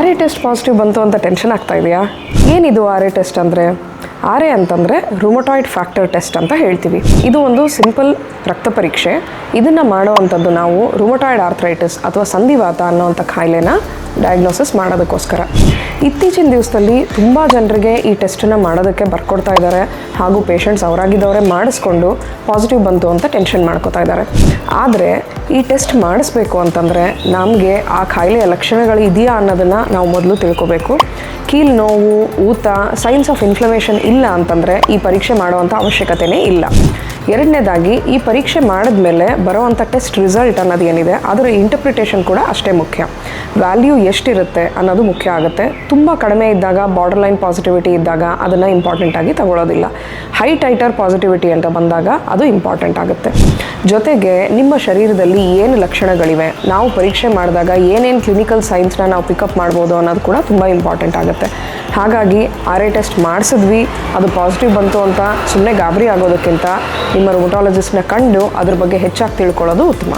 RA test positive ಬಂತು ಅಂತ tension ಆಗ್ತಾ ಇದೆಯಾ? ಏನಿದು RA ಟೆಸ್ಟ್ ಅಂದರೆ? RA ಅಂತಂದರೆ ರುಮಟಾಯ್ಡ್ ಫ್ಯಾಕ್ಟರ್ ಟೆಸ್ಟ್ ಅಂತ ಹೇಳ್ತೀವಿ. ಇದು ಒಂದು ಸಿಂಪಲ್ ರಕ್ತ ಪರೀಕ್ಷೆ. ಇದನ್ನು ಮಾಡೋವಂಥದ್ದು ನಾವು ರುಮಟಾಯ್ಡ್ ಆರ್ಥ್ರೈಟಿಸ್ ಅಥವಾ ಸಂಧಿವಾತ ಅನ್ನೋವಂಥ ಕಾಯಿಲೆನ ಡಯಾಗ್ನೋಸಿಸ್ ಮಾಡೋದಕ್ಕೋಸ್ಕರ. ಇತ್ತೀಚಿನ ದಿವಸದಲ್ಲಿ ತುಂಬ ಜನರಿಗೆ ಈ ಟೆಸ್ಟನ್ನು ಮಾಡೋದಕ್ಕೆ ಬರ್ಕೊಡ್ತಾ ಇದ್ದಾರೆ, ಹಾಗೂ ಪೇಷಂಟ್ಸ್ ಅವರಾಗಿದ್ದವರೇ ಮಾಡಿಸ್ಕೊಂಡು ಪಾಸಿಟಿವ್ ಬಂತು ಅಂತ ಟೆನ್ಷನ್ ಮಾಡ್ಕೋತಾ ಇದ್ದಾರೆ. ಆದರೆ ಈ ಟೆಸ್ಟ್ ಮಾಡಿಸ್ಬೇಕು ಅಂತಂದರೆ ನಮಗೆ ಆ ಕಾಯಿಲೆಯ ಲಕ್ಷಣಗಳು ಇದೆಯಾ ಅನ್ನೋದನ್ನು ನಾವು ಮೊದಲು ತಿಳ್ಕೊಬೇಕು. ಕೀಲು ನೋವು, ಊತ, ಸೈನ್ಸ್ ಆಫ್ ಇನ್ಫ್ಲಮೇಷನ್ ಇಲ್ಲ ಅಂತಂದರೆ ಈ ಪರೀಕ್ಷೆ ಮಾಡುವಂಥ ಅವಶ್ಯಕತೆಯೇ ಇಲ್ಲ. ಎರಡನೇದಾಗಿ ಈ ಪರೀಕ್ಷೆ ಮಾಡಿದ್ಮೇಲೆ ಬರೋವಂಥ ಟೆಸ್ಟ್ ರಿಸಲ್ಟ್ ಅನ್ನೋದು ಏನಿದೆ ಅದರ ಇಂಟರ್ಪ್ರಿಟೇಷನ್ ಕೂಡ ಅಷ್ಟೇ ಮುಖ್ಯ. ವ್ಯಾಲ್ಯೂ ಎಷ್ಟಿರುತ್ತೆ ಅನ್ನೋದು ಮುಖ್ಯ ಆಗುತ್ತೆ. ತುಂಬ ಕಡಿಮೆ ಇದ್ದಾಗ, ಬಾರ್ಡರ್ ಲೈನ್ ಪಾಸಿಟಿವಿಟಿ ಇದ್ದಾಗ ಅದನ್ನು ಇಂಪಾರ್ಟೆಂಟಾಗಿ ತಗೊಳ್ಳೋದಿಲ್ಲ. ಹೈ ಟೈಟರ್ ಪಾಸಿಟಿವಿಟಿ ಅಂತ ಬಂದಾಗ ಅದು ಇಂಪಾರ್ಟೆಂಟ್ ಆಗುತ್ತೆ. ಜೊತೆಗೆ ನಿಮ್ಮ ಶರೀರದಲ್ಲಿ ಏನು ಲಕ್ಷಣಗಳಿವೆ, ನಾವು ಪರೀಕ್ಷೆ ಮಾಡಿದಾಗ ಏನೇನು ಕ್ಲಿನಿಕಲ್ ಸೈನ್ಸ್ನ ನಾವು ಪಿಕಪ್ ಮಾಡ್ಬೋದು ಅನ್ನೋದು ಕೂಡ ತುಂಬ ಇಂಪಾರ್ಟೆಂಟ್ ಆಗುತ್ತೆ. ಹಾಗಾಗಿ RA ಟೆಸ್ಟ್ ಮಾಡಿಸಿದ್ವಿ, ಅದು ಪಾಸಿಟಿವ್ ಬಂತು ಅಂತ ಸುಮ್ಮನೆ ಗಾಬರಿ ಆಗೋದಕ್ಕಿಂತ ನಿಮ್ಮ ರುಮಟಾಲಜಿಸ್ಟ್ನ ಕಂಡು ಅದ್ರ ಬಗ್ಗೆ ಹೆಚ್ಚಾಗಿ ತಿಳ್ಕೊಳ್ಳೋದು ಉತ್ತಮ.